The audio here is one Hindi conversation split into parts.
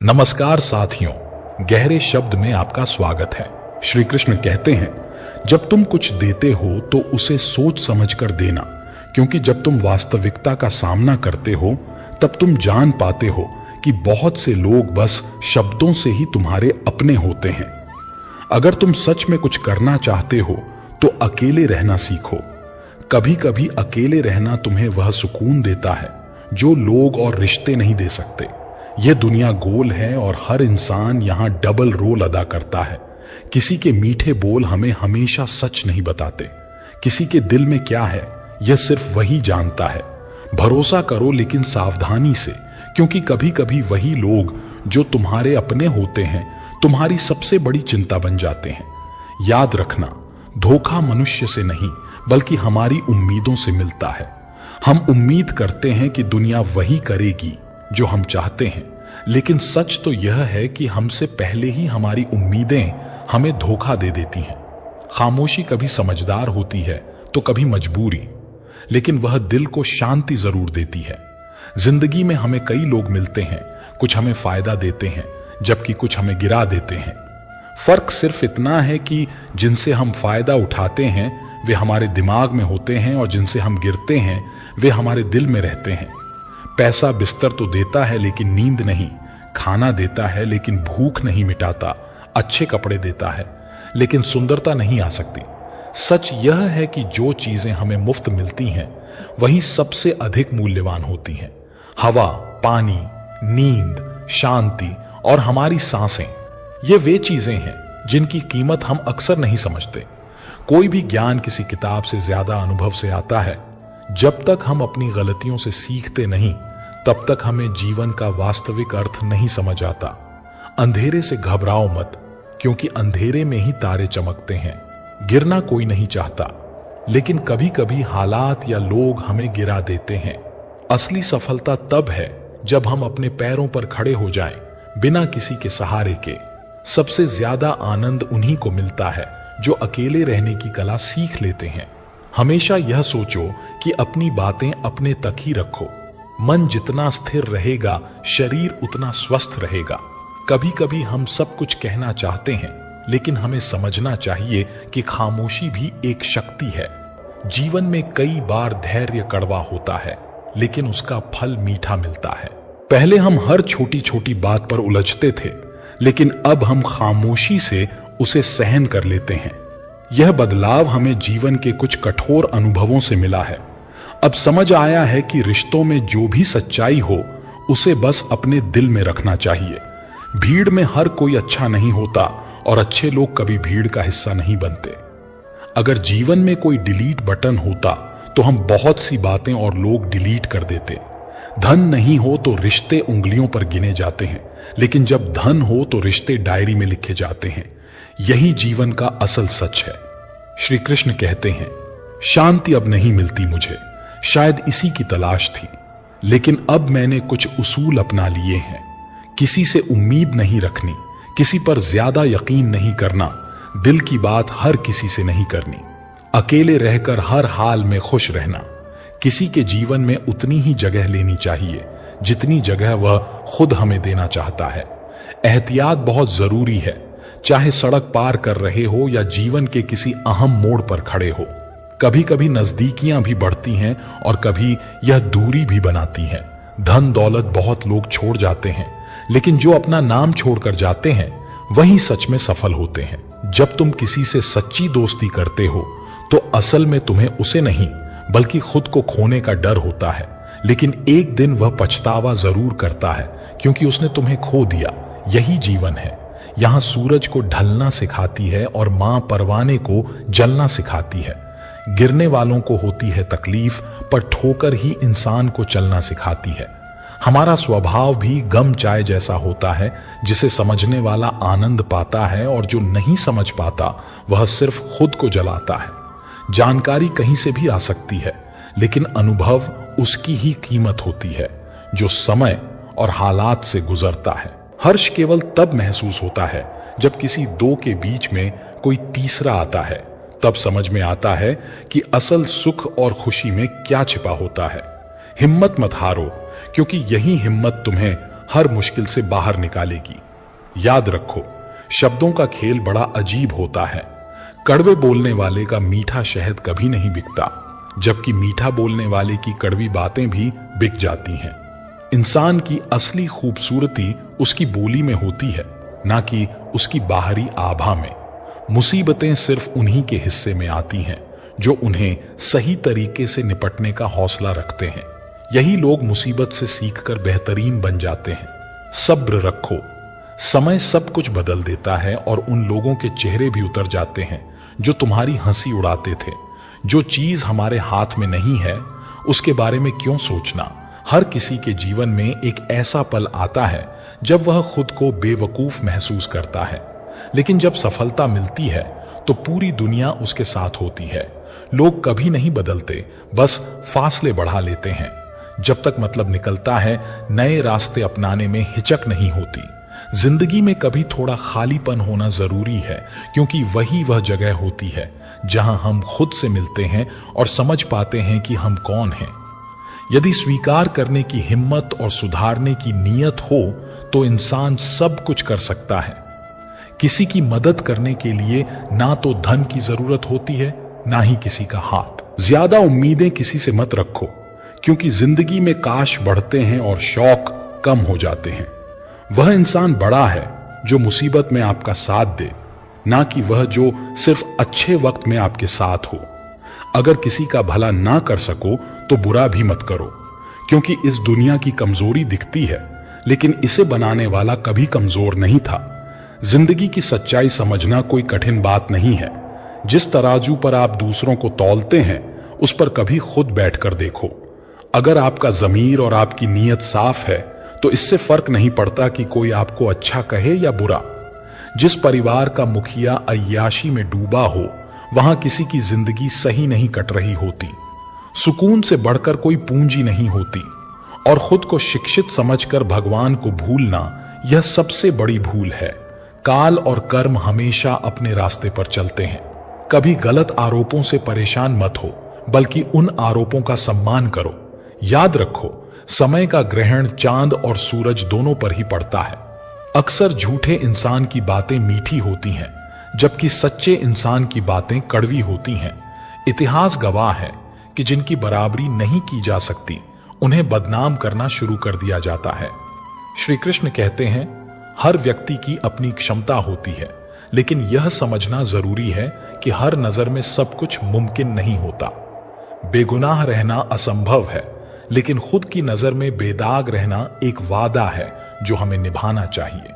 नमस्कार साथियों, गहरे शब्द में आपका स्वागत है। श्री कृष्ण कहते हैं, जब तुम कुछ देते हो तो उसे सोच समझकर देना, क्योंकि जब तुम वास्तविकता का सामना करते हो तब तुम जान पाते हो कि बहुत से लोग बस शब्दों से ही तुम्हारे अपने होते हैं। अगर तुम सच में कुछ करना चाहते हो तो अकेले रहना सीखो। कभी कभी अकेले रहना तुम्हें वह सुकून देता है जो लोग और रिश्ते नहीं दे सकते। यह दुनिया गोल है और हर इंसान यहां डबल रोल अदा करता है। किसी के मीठे बोल हमें हमेशा सच नहीं बताते। किसी के दिल में क्या है यह सिर्फ वही जानता है। भरोसा करो लेकिन सावधानी से, क्योंकि कभी कभी वही लोग जो तुम्हारे अपने होते हैं तुम्हारी सबसे बड़ी चिंता बन जाते हैं। याद रखना, धोखा मनुष्य से नहीं बल्कि हमारी उम्मीदों से मिलता है। हम उम्मीद करते हैं कि दुनिया वही करेगी जो हम चाहते हैं, लेकिन सच तो यह है कि हमसे पहले ही हमारी उम्मीदें हमें धोखा दे देती हैं। खामोशी कभी समझदार होती है तो कभी मजबूरी, लेकिन वह दिल को शांति जरूर देती है। जिंदगी में हमें कई लोग मिलते हैं, कुछ हमें फायदा देते हैं जबकि कुछ हमें गिरा देते हैं। फर्क सिर्फ इतना है कि जिनसे हम फायदा उठाते हैं वे हमारे दिमाग में होते हैं और जिनसे हम गिरते हैं वे हमारे दिल में रहते हैं। पैसा बिस्तर तो देता है लेकिन नींद नहीं, खाना देता है लेकिन भूख नहीं मिटाता, अच्छे कपड़े देता है लेकिन सुंदरता नहीं आ सकती। सच यह है कि जो चीजें हमें मुफ्त मिलती हैं वही सबसे अधिक मूल्यवान होती हैं। हवा, पानी, नींद, शांति और हमारी सांसें, ये वे चीजें हैं जिनकी कीमत हम अक्सर नहीं समझते। कोई भी ज्ञान किसी किताब से ज्यादा अनुभव से आता है। जब तक हम अपनी गलतियों से सीखते नहीं तब तक हमें जीवन का वास्तविक अर्थ नहीं समझ आता। अंधेरे से घबराओ मत, क्योंकि अंधेरे में ही तारे चमकते हैं। गिरना कोई नहीं चाहता, लेकिन कभी कभी हालात या लोग हमें गिरा देते हैं। असली सफलता तब है जब हम अपने पैरों पर खड़े हो जाएं, बिना किसी के सहारे के। सबसे ज्यादा आनंद उन्हीं को मिलता है जो अकेले रहने की कला सीख लेते हैं। हमेशा यह सोचो कि अपनी बातें अपने तक ही रखो। मन जितना स्थिर रहेगा शरीर उतना स्वस्थ रहेगा। कभी कभी हम सब कुछ कहना चाहते हैं, लेकिन हमें समझना चाहिए कि खामोशी भी एक शक्ति है। जीवन में कई बार धैर्य कड़वा होता है, लेकिन उसका फल मीठा मिलता है। पहले हम हर छोटी छोटी बात पर उलझते थे, लेकिन अब हम खामोशी से उसे सहन कर लेते हैं। यह बदलाव हमें जीवन के कुछ कठोर अनुभवों से मिला है। अब समझ आया है कि रिश्तों में जो भी सच्चाई हो उसे बस अपने दिल में रखना चाहिए। भीड़ में हर कोई अच्छा नहीं होता और अच्छे लोग कभी भीड़ का हिस्सा नहीं बनते। अगर जीवन में कोई डिलीट बटन होता तो हम बहुत सी बातें और लोग डिलीट कर देते। धन नहीं हो तो रिश्ते उंगलियों पर गिने जाते हैं, लेकिन जब धन हो तो रिश्ते डायरी में लिखे जाते हैं। यही जीवन का असल सच है। श्री कृष्ण कहते हैं, शांति अब नहीं मिलती मुझे, शायद इसी की तलाश थी, लेकिन अब मैंने कुछ उसूल अपना लिए हैं। किसी से उम्मीद नहीं रखनी, किसी पर ज्यादा यकीन नहीं करना, दिल की बात हर किसी से नहीं करनी, अकेले रहकर हर हाल में खुश रहना। किसी के जीवन में उतनी ही जगह लेनी चाहिए जितनी जगह वह खुद हमें देना चाहता है। एहतियात बहुत जरूरी है, चाहे सड़क पार कर रहे हो या जीवन के किसी अहम मोड़ पर खड़े हो। कभी कभी नजदीकियां भी बढ़ती हैं और कभी यह दूरी भी बनाती हैं। धन दौलत बहुत लोग छोड़ जाते हैं, लेकिन जो अपना नाम छोड़कर जाते हैं वही सच में सफल होते हैं। जब तुम किसी से सच्ची दोस्ती करते हो तो असल में तुम्हें उसे नहीं बल्कि खुद को खोने का डर होता है, लेकिन एक दिन वह पछतावा जरूर करता है क्योंकि उसने तुम्हें खो दिया। यही जीवन है। यहां सूरज को ढलना सिखाती है और मां परवाने को जलना सिखाती है। गिरने वालों को होती है तकलीफ, पर ठोकर ही इंसान को चलना सिखाती है। हमारा स्वभाव भी गम चाय जैसा होता है, जिसे समझने वाला आनंद पाता है और जो नहीं समझ पाता वह सिर्फ खुद को जलाता है। जानकारी कहीं से भी आ सकती है, लेकिन अनुभव उसकी ही कीमत होती है जो समय और हालात से गुजरता है। हर्ष केवल तब महसूस होता है जब किसी दो के बीच में कोई तीसरा आता है। तब समझ में आता है कि असल सुख और खुशी में क्या छिपा होता है। हिम्मत मत हारो, क्योंकि यही हिम्मत तुम्हें हर मुश्किल से बाहर निकालेगी। याद रखो, शब्दों का खेल बड़ा अजीब होता है। कड़वे बोलने वाले का मीठा शहद कभी नहीं बिकता, जबकि मीठा बोलने वाले की कड़वी बातें भी बिक जाती हैं। इंसान की असली खूबसूरती उसकी बोली में होती है, ना कि उसकी बाहरी आभा में। मुसीबतें सिर्फ उन्हीं के हिस्से में आती हैं जो उन्हें सही तरीके से निपटने का हौसला रखते हैं। यही लोग मुसीबत से सीखकर बेहतरीन बन जाते हैं। सब्र रखो, समय सब कुछ बदल देता है और उन लोगों के चेहरे भी उतर जाते हैं जो तुम्हारी हंसी उड़ाते थे। जो चीज हमारे हाथ में नहीं है उसके बारे में क्यों सोचना। हर किसी के जीवन में एक ऐसा पल आता है जब वह खुद को बेवकूफ महसूस करता है, लेकिन जब सफलता मिलती है तो पूरी दुनिया उसके साथ होती है। लोग कभी नहीं बदलते, बस फासले बढ़ा लेते हैं। जब तक मतलब निकलता है, नए रास्ते अपनाने में हिचक नहीं होती। जिंदगी में कभी थोड़ा खालीपन होना जरूरी है, क्योंकि वही वह जगह होती है जहां हम खुद से मिलते हैं और समझ पाते हैं कि हम कौन हैं। यदि स्वीकार करने की हिम्मत और सुधारने की नीयत हो तो इंसान सब कुछ कर सकता है। किसी की मदद करने के लिए ना तो धन की जरूरत होती है, ना ही किसी का हाथ। ज्यादा उम्मीदें किसी से मत रखो, क्योंकि जिंदगी में काश बढ़ते हैं और शौक कम हो जाते हैं। वह इंसान बड़ा है जो मुसीबत में आपका साथ दे, ना कि वह जो सिर्फ अच्छे वक्त में आपके साथ हो। अगर किसी का भला ना कर सको तो बुरा भी मत करो, क्योंकि इस दुनिया की कमजोरी दिखती है, लेकिन इसे बनाने वाला कभी कमजोर नहीं था। जिंदगी की सच्चाई समझना कोई कठिन बात नहीं है। जिस तराजू पर आप दूसरों को तौलते हैं, उस पर कभी खुद बैठकर देखो। अगर आपका ज़मीर और आपकी नीयत साफ है तो इससे फर्क नहीं पड़ता कि कोई आपको अच्छा कहे या बुरा। जिस परिवार का मुखिया अय्याशी में डूबा हो, वहां किसी की जिंदगी सही नहीं कट रही होती। सुकून से बढ़कर कोई पूंजी नहीं होती, और खुद को शिक्षित समझकर भगवान को भूलना यह सबसे बड़ी भूल है। काल और कर्म हमेशा अपने रास्ते पर चलते हैं। कभी गलत आरोपों से परेशान मत हो, बल्कि उन आरोपों का सम्मान करो। याद रखो, समय का ग्रहण चांद और सूरज दोनों पर ही पड़ता है। अक्सर झूठे इंसान की बातें मीठी होती हैं, जबकि सच्चे इंसान की बातें कड़वी होती हैं। इतिहास गवाह है कि जिनकी बराबरी नहीं की जा सकती, उन्हें बदनाम करना शुरू कर दिया जाता है। श्री कृष्ण कहते हैं, हर व्यक्ति की अपनी क्षमता होती है, लेकिन यह समझना जरूरी है कि हर नजर में सब कुछ मुमकिन नहीं होता। बेगुनाह रहना असंभव है, लेकिन खुद की नजर में बेदाग रहना एक वादा है जो हमें निभाना चाहिए।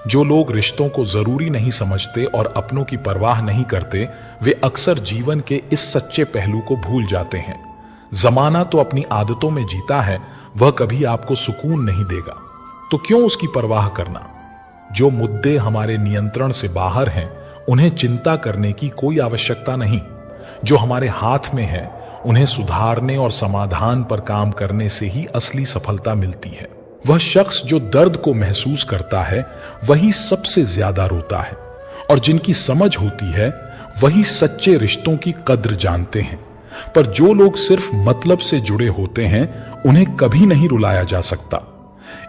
जो लोग रिश्तों को जरूरी नहीं समझते और अपनों की परवाह नहीं करते, वे अक्सर जीवन के इस सच्चे पहलू को भूल जाते हैं। जमाना तो अपनी आदतों में जीता है, वह कभी आपको सुकून नहीं देगा, तो क्यों उसकी परवाह करना। जो मुद्दे हमारे नियंत्रण से बाहर हैं, उन्हें चिंता करने की कोई आवश्यकता नहीं। जो हमारे हाथ में है, उन्हें सुधारने और समाधान पर काम करने से ही असली सफलता मिलती है। वह शख्स जो दर्द को महसूस करता है, वही सबसे ज्यादा रोता है, और जिनकी समझ होती है वही सच्चे रिश्तों की कद्र जानते हैं। पर जो लोग सिर्फ मतलब से जुड़े होते हैं, उन्हें कभी नहीं रुलाया जा सकता।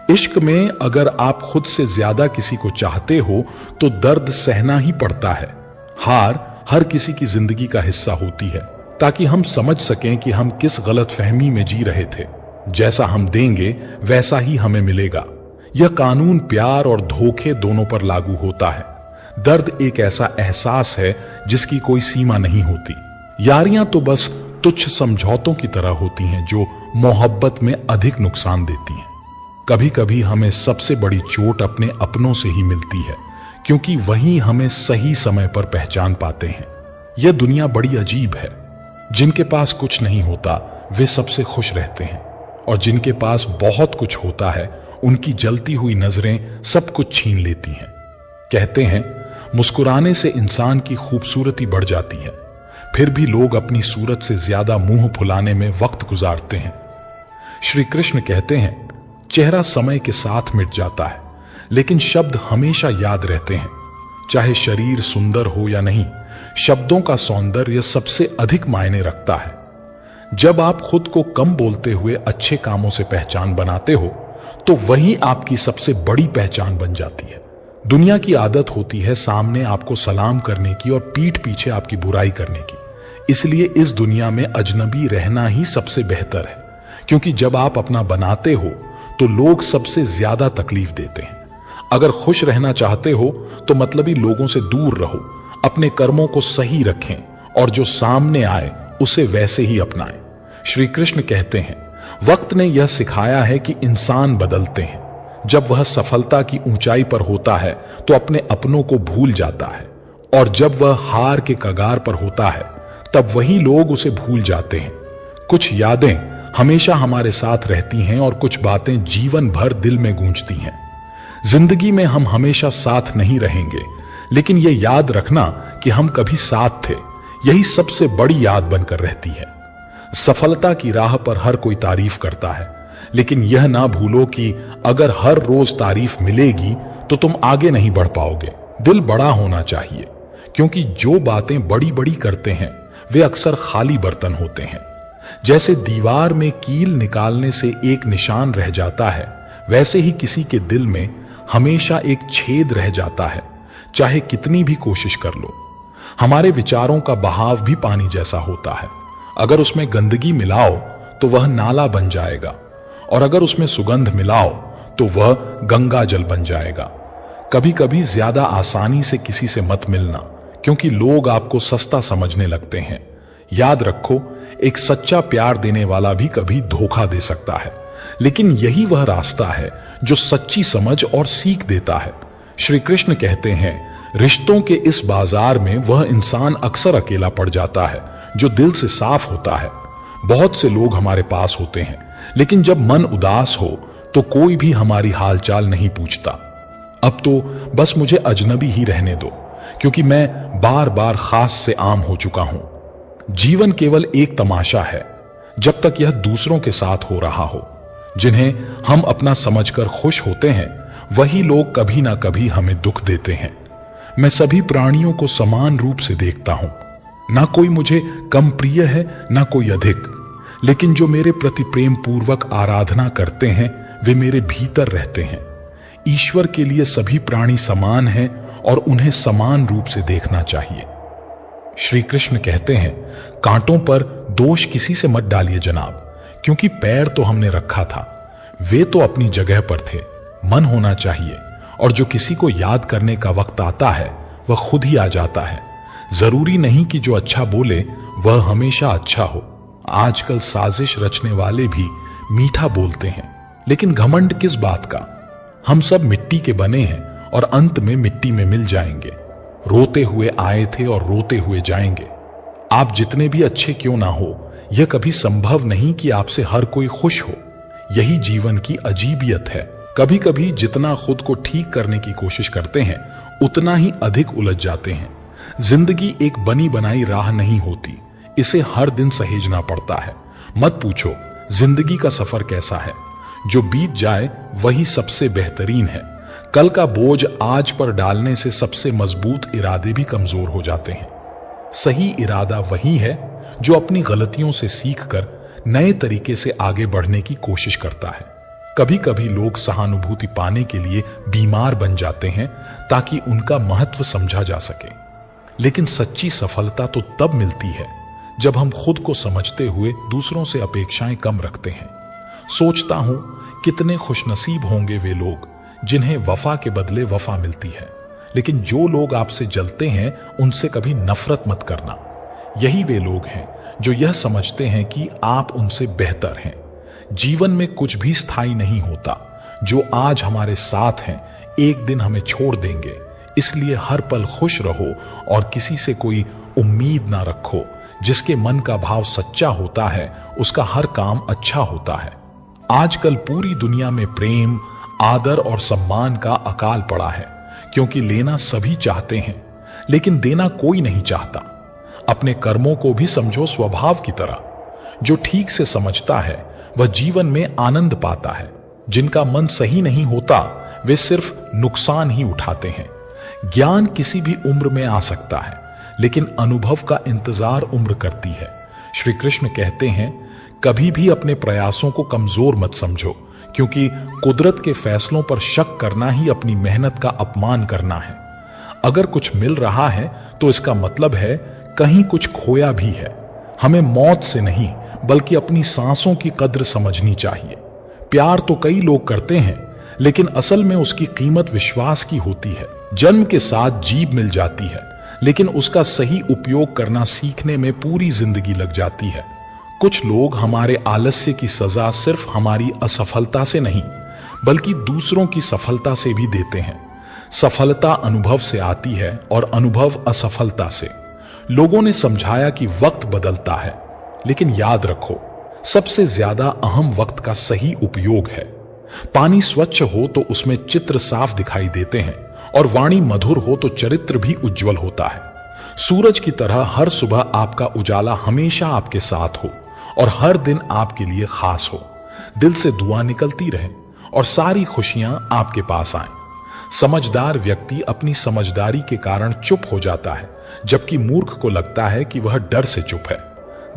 इश्क में अगर आप खुद से ज्यादा किसी को चाहते हो तो दर्द सहना ही पड़ता है। हार हर किसी की जिंदगी का हिस्सा होती है, ताकि हम समझ सकें कि हम किस गलतफहमी में जी रहे थे। जैसा हम देंगे वैसा ही हमें मिलेगा। यह कानून प्यार और धोखे दोनों पर लागू होता है। दर्द एक ऐसा एहसास है जिसकी कोई सीमा नहीं होती। यारियां तो बस तुच्छ समझौतों की तरह होती हैं जो मोहब्बत में अधिक नुकसान देती हैं। कभी कभी हमें सबसे बड़ी चोट अपने अपनों से ही मिलती है, क्योंकि वही हमें सही समय पर पहचान पाते हैं। यह दुनिया बड़ी अजीब है। जिनके पास कुछ नहीं होता वे सबसे खुश रहते हैं, और जिनके पास बहुत कुछ होता है उनकी जलती हुई नजरें सब कुछ छीन लेती हैं। कहते हैं, मुस्कुराने से इंसान की खूबसूरती बढ़ जाती है, फिर भी लोग अपनी सूरत से ज्यादा मुंह फुलाने में वक्त गुजारते हैं। श्री कृष्ण कहते हैं, चेहरा समय के साथ मिट जाता है, लेकिन शब्द हमेशा याद रहते हैं। चाहे शरीर सुंदर हो या नहीं, शब्दों का सौंदर्य सबसे अधिक मायने रखता है। जब आप खुद को कम बोलते हुए अच्छे कामों से पहचान बनाते हो, तो वही आपकी सबसे बड़ी पहचान बन जाती है। दुनिया की आदत होती है सामने आपको सलाम करने की और पीठ पीछे आपकी बुराई करने की। इसलिए इस दुनिया में अजनबी रहना ही सबसे बेहतर है, क्योंकि जब आप अपना बनाते हो तो लोग सबसे ज्यादा तकलीफ देते हैं। अगर खुश रहना चाहते हो तो मतलबी लोगों से दूर रहो, अपने कर्मों को सही रखें और जो सामने आए उसे वैसे ही अपनाएं। श्री कृष्ण कहते हैं, वक्त ने यह सिखाया है कि इंसान बदलते हैं। जब वह सफलता की ऊंचाई पर होता है तो अपने अपनों को भूल जाता है, और जब वह हार के कगार पर होता है तब वही लोग उसे भूल जाते हैं। कुछ यादें हमेशा हमारे साथ रहती हैं और कुछ बातें जीवन भर दिल में गूंजती हैं। जिंदगी में हम हमेशा साथ नहीं रहेंगे, लेकिन यह याद रखना कि हम कभी साथ थे, यही सबसे बड़ी याद बनकर रहती है। सफलता की राह पर हर कोई तारीफ करता है, लेकिन यह ना भूलो कि अगर हर रोज तारीफ मिलेगी तो तुम आगे नहीं बढ़ पाओगे। दिल बड़ा होना चाहिए, क्योंकि जो बातें बड़ी बड़ी करते हैं वे अक्सर खाली बर्तन होते हैं। जैसे दीवार में कील निकालने से एक निशान रह जाता है, वैसे ही किसी के दिल में हमेशा एक छेद रह जाता है, चाहे कितनी भी कोशिश कर लो। हमारे विचारों का बहाव भी पानी जैसा होता है। अगर उसमें गंदगी मिलाओ तो वह नाला बन जाएगा, और अगर उसमें सुगंध मिलाओ तो वह गंगा जल बन जाएगा। कभी कभी ज्यादा आसानी से किसी से मत मिलना, क्योंकि लोग आपको सस्ता समझने लगते हैं। याद रखो, एक सच्चा प्यार देने वाला भी कभी धोखा दे सकता है, लेकिन यही वह रास्ता है जो सच्ची समझ और सीख देता है। श्री कृष्ण कहते हैं, रिश्तों के इस बाजार में वह इंसान अक्सर अकेला पड़ जाता है जो दिल से साफ होता है। बहुत से लोग हमारे पास होते हैं, लेकिन जब मन उदास हो तो कोई भी हमारी हालचाल नहीं पूछता। अब तो बस मुझे अजनबी ही रहने दो, क्योंकि मैं बार बार खास से आम हो चुका हूं। जीवन केवल एक तमाशा है, जब तक यह दूसरों के साथ हो रहा हो। जिन्हें हम अपना समझकर खुश होते हैं, वही लोग कभी ना कभी हमें दुख देते हैं। मैं सभी प्राणियों को समान रूप से देखता हूं, ना कोई मुझे कम प्रिय है ना कोई अधिक, लेकिन जो मेरे प्रति प्रेम पूर्वक आराधना करते हैं वे मेरे भीतर रहते हैं। ईश्वर के लिए सभी प्राणी समान हैं और उन्हें समान रूप से देखना चाहिए। श्री कृष्ण कहते हैं, कांटों पर दोष किसी से मत डालिए जनाब, क्योंकि पैर तो हमने रखा था, वे तो अपनी जगह पर थे। मन होना चाहिए, और जो किसी को याद करने का वक्त आता है वह खुद ही आ जाता है। जरूरी नहीं कि जो अच्छा बोले वह हमेशा अच्छा हो। आजकल साजिश रचने वाले भी मीठा बोलते हैं, लेकिन घमंड किस बात का? हम सब मिट्टी के बने हैं और अंत में मिट्टी में मिल जाएंगे। रोते हुए आए थे और रोते हुए जाएंगे। आप जितने भी अच्छे क्यों ना हो, यह कभी संभव नहीं कि आपसे हर कोई खुश हो। यही जीवन की अजीबियत है। कभी कभी जितना खुद को ठीक करने की कोशिश करते हैं, उतना ही अधिक उलझ जाते हैं। जिंदगी एक बनी बनाई राह नहीं होती, इसे हर दिन सहेजना पड़ता है। मत पूछो जिंदगी का सफर कैसा है, जो बीत जाए वही सबसे बेहतरीन है। कल का बोझ आज पर डालने से सबसे मजबूत इरादे भी कमजोर हो जाते हैं। सही इरादा वही है जो अपनी गलतियों से सीखकर नए तरीके से आगे बढ़ने की कोशिश करता है। कभी कभी लोग सहानुभूति पाने के लिए बीमार बन जाते हैं ताकि उनका महत्व समझा जा सके, लेकिन सच्ची सफलता तो तब मिलती है जब हम खुद को समझते हुए दूसरों से अपेक्षाएं कम रखते हैं। सोचता हूं कितने खुशनसीब होंगे वे लोग जिन्हें वफा के बदले वफा मिलती है। लेकिन जो लोग आपसे जलते हैं उनसे कभी नफरत मत करना। यही वे लोग हैं जो यह समझते हैं कि आप उनसे बेहतर हैं। जीवन में कुछ भी स्थायी नहीं होता। जो आज हमारे साथ हैं एक दिन हमें छोड़ देंगे, इसलिए हर पल खुश रहो और किसी से कोई उम्मीद ना रखो। जिसके मन का भाव सच्चा होता है उसका हर काम अच्छा होता है। आजकल पूरी दुनिया में प्रेम, आदर और सम्मान का अकाल पड़ा है, क्योंकि लेना सभी चाहते हैं लेकिन देना कोई नहीं चाहता। अपने कर्मों को भी समझो स्वभाव की तरह। जो ठीक से समझता है वह जीवन में आनंद पाता है। जिनका मन सही नहीं होता वे सिर्फ नुकसान ही उठाते हैं। ज्ञान किसी भी उम्र में आ सकता है, लेकिन अनुभव का इंतजार उम्र करती है। श्री कृष्ण कहते हैं, कभी भी अपने प्रयासों को कमजोर मत समझो, क्योंकि कुदरत के फैसलों पर शक करना ही अपनी मेहनत का अपमान करना है। अगर कुछ मिल रहा है तो इसका मतलब है कहीं कुछ खोया भी है। हमें मौत से नहीं बल्कि अपनी सांसों की कद्र समझनी चाहिए। प्यार तो कई लोग करते हैं, लेकिन असल में उसकी कीमत विश्वास की होती है। जन्म के साथ जीभ मिल जाती है, लेकिन उसका सही उपयोग करना सीखने में पूरी जिंदगी लग जाती है। कुछ लोग हमारे आलस्य की सजा सिर्फ हमारी असफलता से नहीं बल्कि दूसरों की सफलता से भी देते हैं। सफलता अनुभव से आती है और अनुभव असफलता से। लोगों ने समझाया कि वक्त बदलता है, लेकिन याद रखो, सबसे ज्यादा अहम वक्त का सही उपयोग है। पानी स्वच्छ हो तो उसमें चित्र साफ दिखाई देते हैं, और वाणी मधुर हो तो चरित्र भी उज्जवल होता है। सूरज की तरह हर सुबह आपका उजाला हमेशा आपके साथ हो और हर दिन आपके लिए खास हो। दिल से दुआ निकलती रहे और सारी खुशियां आपके पास आएं। समझदार व्यक्ति अपनी समझदारी के कारण चुप हो जाता है, जबकि मूर्ख को लगता है कि वह डर से चुप है।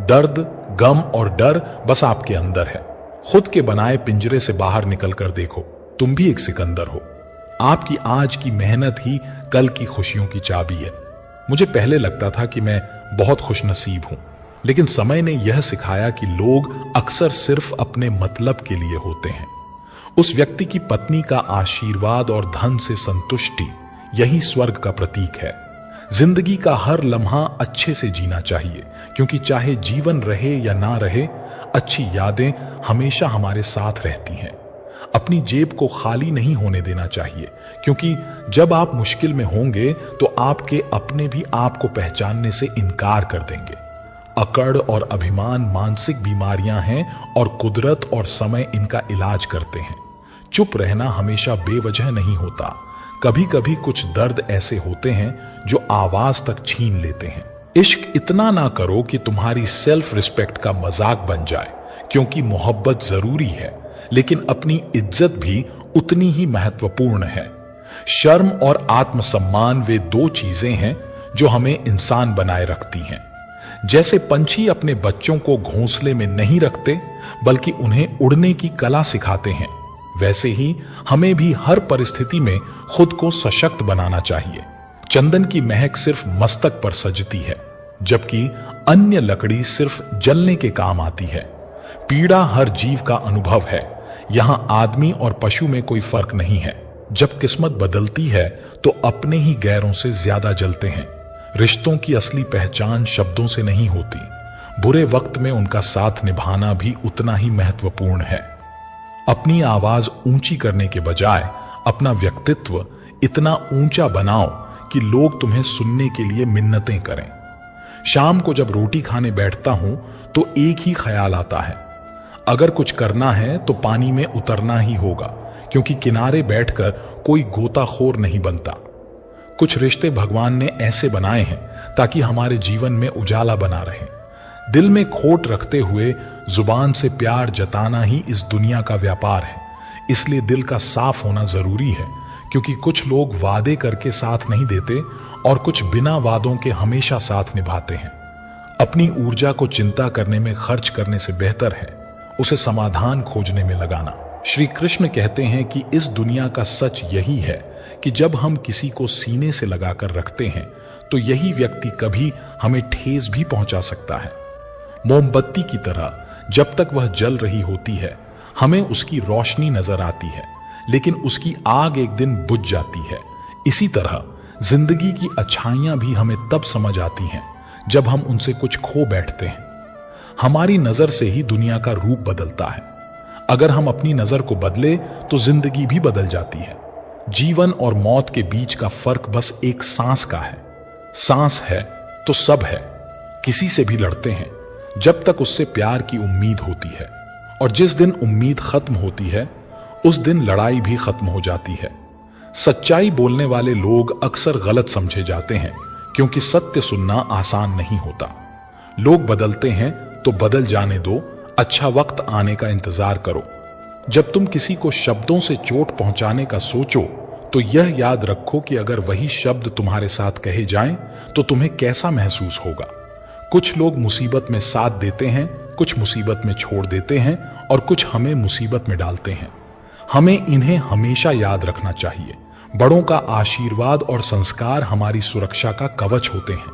दर्द, गम और डर बस आपके अंदर है। खुद के बनाए पिंजरे से बाहर निकलकर देखो, तुम भी एक सिकंदर हो। आपकी आज की मेहनत ही कल की खुशियों की चाबी है। मुझे पहले लगता था कि मैं बहुत खुशनसीब हूं, लेकिन समय ने यह सिखाया कि लोग अक्सर सिर्फ अपने मतलब के लिए होते हैं। उस व्यक्ति की पत्नी का आशीर्वाद और धन से संतुष्टि यही स्वर्ग का प्रतीक है। जिंदगी का हर लम्हा अच्छे से जीना चाहिए, क्योंकि चाहे जीवन रहे या ना रहे, अच्छी यादें हमेशा हमारे साथ रहती हैं। अपनी जेब को खाली नहीं होने देना चाहिए, क्योंकि जब आप मुश्किल में होंगे तो आपके अपने भी आपको पहचानने से इनकार कर देंगे। अकड़ और अभिमान मानसिक बीमारियां हैं और कुदरत और समय इनका इलाज करते हैं। चुप रहना हमेशा बेवजह नहीं होता। कभी कभी कुछ दर्द ऐसे होते हैं जो आवाज तक छीन लेते हैं। इश्क इतना ना करो कि तुम्हारी सेल्फ रिस्पेक्ट का मजाक बन जाए, क्योंकि मोहब्बत जरूरी है, लेकिन अपनी इज्जत भी उतनी ही महत्वपूर्ण है। शर्म और आत्मसम्मान वे दो चीजें हैं जो हमें इंसान बनाए रखती हैं। जैसे पंछी अपने बच्चों को घोंसले में नहीं रखते बल्कि उन्हें उड़ने की कला सिखाते हैं, वैसे ही हमें भी हर परिस्थिति में खुद को सशक्त बनाना चाहिए। चंदन की महक सिर्फ मस्तक पर सजती है, जबकि अन्य लकड़ी सिर्फ जलने के काम आती है। पीड़ा हर जीव का अनुभव है। यहां आदमी और पशु में कोई फर्क नहीं है। जब किस्मत बदलती है तो अपने ही गैरों से ज्यादा जलते हैं। रिश्तों की असली पहचान शब्दों से नहीं होती। बुरे वक्त में उनका साथ निभाना भी उतना ही महत्वपूर्ण है। अपनी आवाज ऊंची करने के बजाय अपना व्यक्तित्व इतना ऊंचा बनाओ कि लोग तुम्हें सुनने के लिए मिन्नतें करें। शाम को जब रोटी खाने बैठता हूं तो एक ही ख्याल आता है, अगर कुछ करना है तो पानी में उतरना ही होगा, क्योंकि किनारे बैठकर कोई गोताखोर नहीं बनता। कुछ रिश्ते भगवान ने ऐसे बनाए हैं ताकि हमारे जीवन में उजाला बना रहे। दिल में खोट रखते हुए जुबान से प्यार जताना ही इस दुनिया का व्यापार है। इसलिए दिल का साफ होना जरूरी है, क्योंकि कुछ लोग वादे करके साथ नहीं देते और कुछ बिना वादों के हमेशा साथ निभाते हैं। अपनी ऊर्जा को चिंता करने में खर्च करने से बेहतर है उसे समाधान खोजने में लगाना। श्री कृष्ण कहते हैं कि इस दुनिया का सच यही है कि जब हम किसी को सीने से लगाकर रखते हैं तो यही व्यक्ति कभी हमें ठेस भी पहुंचा सकता है। मोमबत्ती की तरह जब तक वह जल रही होती है हमें उसकी रोशनी नजर आती है, लेकिन उसकी आग एक दिन बुझ जाती है। इसी तरह जिंदगी की अच्छाइयां भी हमें तब समझ आती हैं जब हम उनसे कुछ खो बैठते हैं। हमारी नजर से ही दुनिया का रूप बदलता है। अगर हम अपनी नजर को बदले तो जिंदगी भी बदल जाती है। जीवन और मौत के बीच का फर्क बस एक सांस का है। सांस है तो सब है। किसी से भी लड़ते हैं जब तक उससे प्यार की उम्मीद होती है, और जिस दिन उम्मीद खत्म होती है उस दिन लड़ाई भी खत्म हो जाती है। सच्चाई बोलने वाले लोग अक्सर गलत समझे जाते हैं, क्योंकि सत्य सुनना आसान नहीं होता। लोग बदलते हैं तो बदल जाने दो, अच्छा वक्त आने का इंतजार करो। जब तुम किसी को शब्दों से चोट पहुंचाने का सोचो तो यह याद रखो कि अगर वही शब्द तुम्हारे साथ कहे जाएं तो तुम्हें कैसा महसूस होगा। कुछ लोग मुसीबत में साथ देते हैं, कुछ मुसीबत में छोड़ देते हैं और कुछ हमें मुसीबत में डालते हैं। हमें इन्हें हमेशा याद रखना चाहिए। बड़ों का आशीर्वाद और संस्कार हमारी सुरक्षा का कवच होते हैं।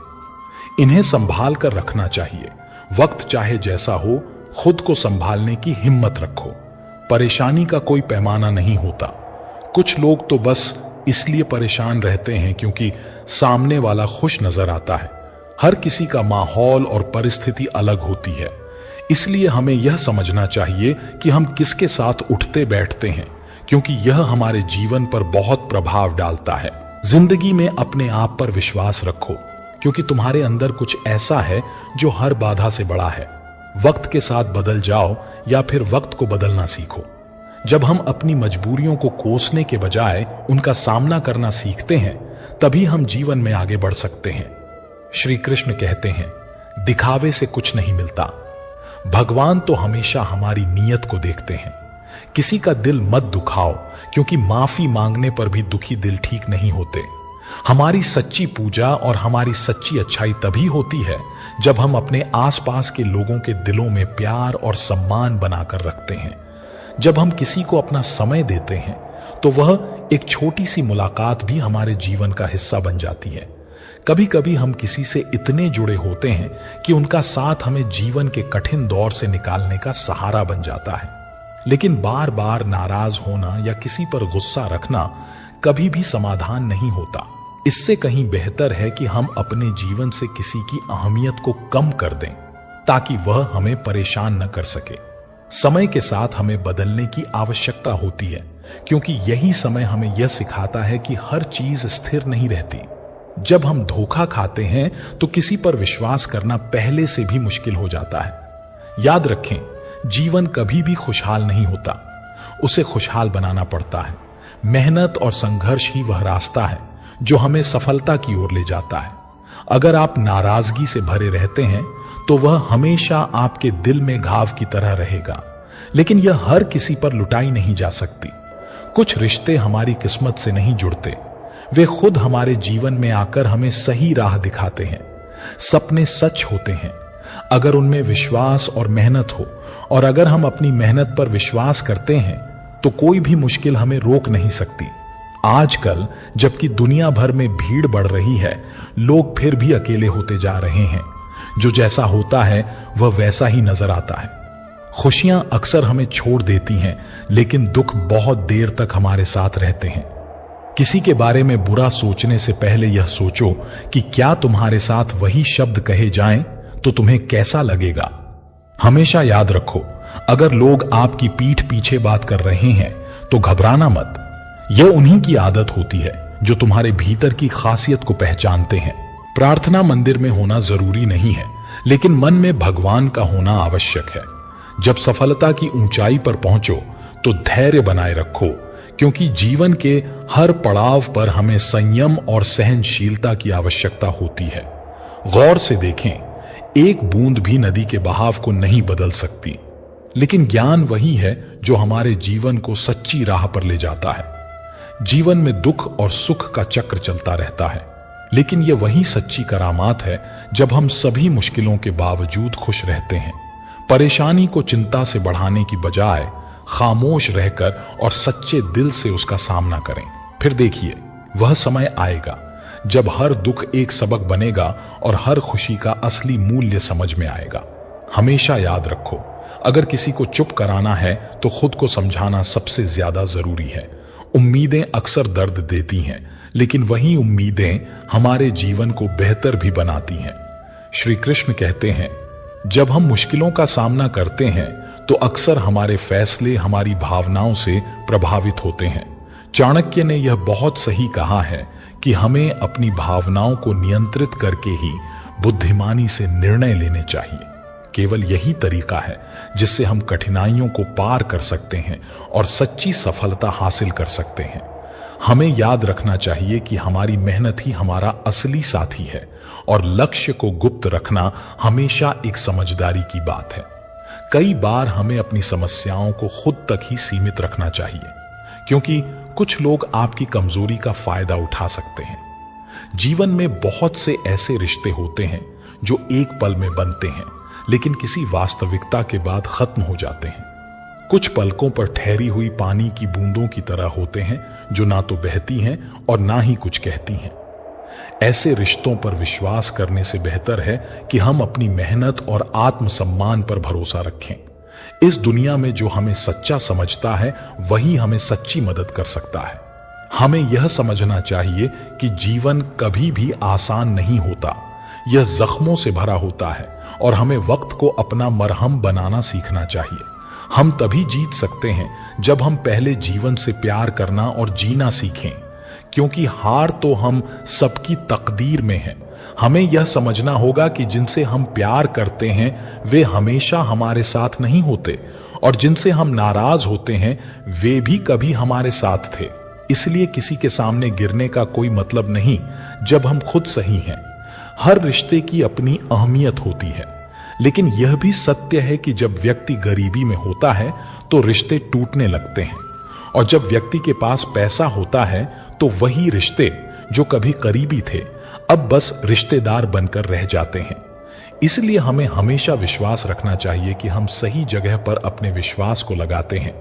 इन्हें संभाल कर रखना चाहिए। वक्त चाहे जैसा हो, खुद को संभालने की हिम्मत रखो। परेशानी का कोई पैमाना नहीं होता। कुछ लोग तो बस इसलिए परेशान रहते हैं क्योंकि सामने वाला खुश नजर आता है। हर किसी का माहौल और परिस्थिति अलग होती है, इसलिए हमें यह समझना चाहिए कि हम किसके साथ उठते बैठते हैं, क्योंकि यह हमारे जीवन पर बहुत प्रभाव डालता है। जिंदगी में अपने आप पर विश्वास रखो, क्योंकि तुम्हारे अंदर कुछ ऐसा है जो हर बाधा से बड़ा है। वक्त के साथ बदल जाओ या फिर वक्त को बदलना सीखो। जब हम अपनी मजबूरियों को कोसने के बजाय उनका सामना करना सीखते हैं, तभी हम जीवन में आगे बढ़ सकते हैं। श्री कृष्ण कहते हैं, दिखावे से कुछ नहीं मिलता। भगवान तो हमेशा हमारी नीयत को देखते हैं। किसी का दिल मत दुखाओ, क्योंकि माफी मांगने पर भी दुखी दिल ठीक नहीं होते। हमारी सच्ची पूजा और हमारी सच्ची अच्छाई तभी होती है जब हम अपने आसपास के लोगों के दिलों में प्यार और सम्मान बनाकर रखते हैं। जब हम किसी को अपना समय देते हैं तो वह एक छोटी सी मुलाकात भी हमारे जीवन का हिस्सा बन जाती है। कभी कभी हम किसी से इतने जुड़े होते हैं कि उनका साथ हमें जीवन के कठिन दौर से निकालने का सहारा बन जाता है। लेकिन बार बार नाराज होना या किसी पर गुस्सा रखना कभी भी समाधान नहीं होता। इससे कहीं बेहतर है कि हम अपने जीवन से किसी की अहमियत को कम कर दें, ताकि वह हमें परेशान न कर सके। समय के साथ हमें बदलने की आवश्यकता होती है, क्योंकि यही समय हमें यह सिखाता है कि हर चीज स्थिर नहीं रहती। जब हम धोखा खाते हैं तो किसी पर विश्वास करना पहले से भी मुश्किल हो जाता है। याद रखें, जीवन कभी भी खुशहाल नहीं होता, उसे खुशहाल बनाना पड़ता है। मेहनत और संघर्ष ही वह रास्ता है जो हमें सफलता की ओर ले जाता है। अगर आप नाराजगी से भरे रहते हैं तो वह हमेशा आपके दिल में घाव की तरह रहेगा, लेकिन यह हर किसी पर लुटाई नहीं जा सकती। कुछ रिश्ते हमारी किस्मत से नहीं जुड़ते, वे खुद हमारे जीवन में आकर हमें सही राह दिखाते हैं। सपने सच होते हैं अगर उनमें विश्वास और मेहनत हो, और अगर हम अपनी मेहनत पर विश्वास करते हैं तो कोई भी मुश्किल हमें रोक नहीं सकती। आजकल जबकि दुनिया भर में भीड़ बढ़ रही है, लोग फिर भी अकेले होते जा रहे हैं। जो जैसा होता है वह वैसा ही नजर आता है। खुशियां अक्सर हमें छोड़ देती हैं, लेकिन दुख बहुत देर तक हमारे साथ रहते हैं। किसी के बारे में बुरा सोचने से पहले यह सोचो कि क्या तुम्हारे साथ वही शब्द कहे जाएं तो तुम्हें कैसा लगेगा। हमेशा याद रखो, अगर लोग आपकी पीठ पीछे बात कर रहे हैं तो घबराना मत। यह उन्हीं की आदत होती है जो तुम्हारे भीतर की खासियत को पहचानते हैं। प्रार्थना मंदिर में होना जरूरी नहीं है, लेकिन मन में भगवान का होना आवश्यक है। जब सफलता की ऊंचाई पर पहुंचो तो धैर्य बनाए रखो, क्योंकि जीवन के हर पड़ाव पर हमें संयम और सहनशीलता की आवश्यकता होती है। गौर से देखें, एक बूंद भी नदी के बहाव को नहीं बदल सकती, लेकिन ज्ञान वही है जो हमारे जीवन को सच्ची राह पर ले जाता है। जीवन में दुख और सुख का चक्र चलता रहता है, लेकिन यह वही सच्ची करामात है जब हम सभी मुश्किलों के बावजूद खुश रहते हैं। परेशानी को चिंता से बढ़ाने की बजाय खामोश रहकर और सच्चे दिल से उसका सामना करें। फिर देखिए, वह समय आएगा जब हर दुख एक सबक बनेगा और हर खुशी का असली मूल्य समझ में आएगा। हमेशा याद रखो, अगर किसी को चुप कराना है तो खुद को समझाना सबसे ज्यादा जरूरी है। उम्मीदें अक्सर दर्द देती हैं, लेकिन वही उम्मीदें हमारे जीवन को बेहतर भी बनाती हैं। श्री कृष्ण कहते हैं, जब हम मुश्किलों का सामना करते हैं तो अक्सर हमारे फैसले हमारी भावनाओं से प्रभावित होते हैं। चाणक्य ने यह बहुत सही कहा है कि हमें अपनी भावनाओं को नियंत्रित करके ही बुद्धिमानी से निर्णय लेने चाहिए। केवल यही तरीका है जिससे हम कठिनाइयों को पार कर सकते हैं और सच्ची सफलता हासिल कर सकते हैं। हमें याद रखना चाहिए कि हमारी मेहनत ही हमारा असली साथी है, और लक्ष्य को गुप्त रखना हमेशा एक समझदारी की बात है। कई बार हमें अपनी समस्याओं को खुद तक ही सीमित रखना चाहिए, क्योंकि कुछ लोग आपकी कमजोरी का फायदा उठा सकते हैं। जीवन में बहुत से ऐसे रिश्ते होते हैं जो एक पल में बनते हैं, लेकिन किसी वास्तविकता के बाद खत्म हो जाते हैं। कुछ पलकों पर ठहरी हुई पानी की बूंदों की तरह होते हैं, जो ना तो बहती हैं और ना ही कुछ कहती हैं। ऐसे रिश्तों पर विश्वास करने से बेहतर है कि हम अपनी मेहनत और आत्मसम्मान पर भरोसा रखें। इस दुनिया में जो हमें सच्चा समझता है वही हमें सच्ची मदद कर सकता है। हमें यह समझना चाहिए कि जीवन कभी भी आसान नहीं होता, यह जख्मों से भरा होता है और हमें वक्त को अपना मरहम बनाना सीखना चाहिए। हम तभी जीत सकते हैं जब हम पहले जीवन से प्यार करना और जीना सीखें, क्योंकि हार तो हम सबकी तकदीर में है। हमें यह समझना होगा कि जिनसे हम प्यार करते हैं वे हमेशा हमारे साथ नहीं होते, और जिनसे हम नाराज होते हैं वे भी कभी हमारे साथ थे। इसलिए किसी के सामने गिरने का कोई मतलब नहीं जब हम खुद सही हैं। हर रिश्ते की अपनी अहमियत होती है, लेकिन यह भी सत्य है कि जब व्यक्ति गरीबी में होता है तो रिश्ते टूटने लगते हैं, और जब व्यक्ति के पास पैसा होता है तो वही रिश्ते जो कभी करीबी थे अब बस रिश्तेदार बनकर रह जाते हैं। इसलिए हमें हमेशा विश्वास रखना चाहिए कि हम सही जगह पर अपने विश्वास को लगाते हैं,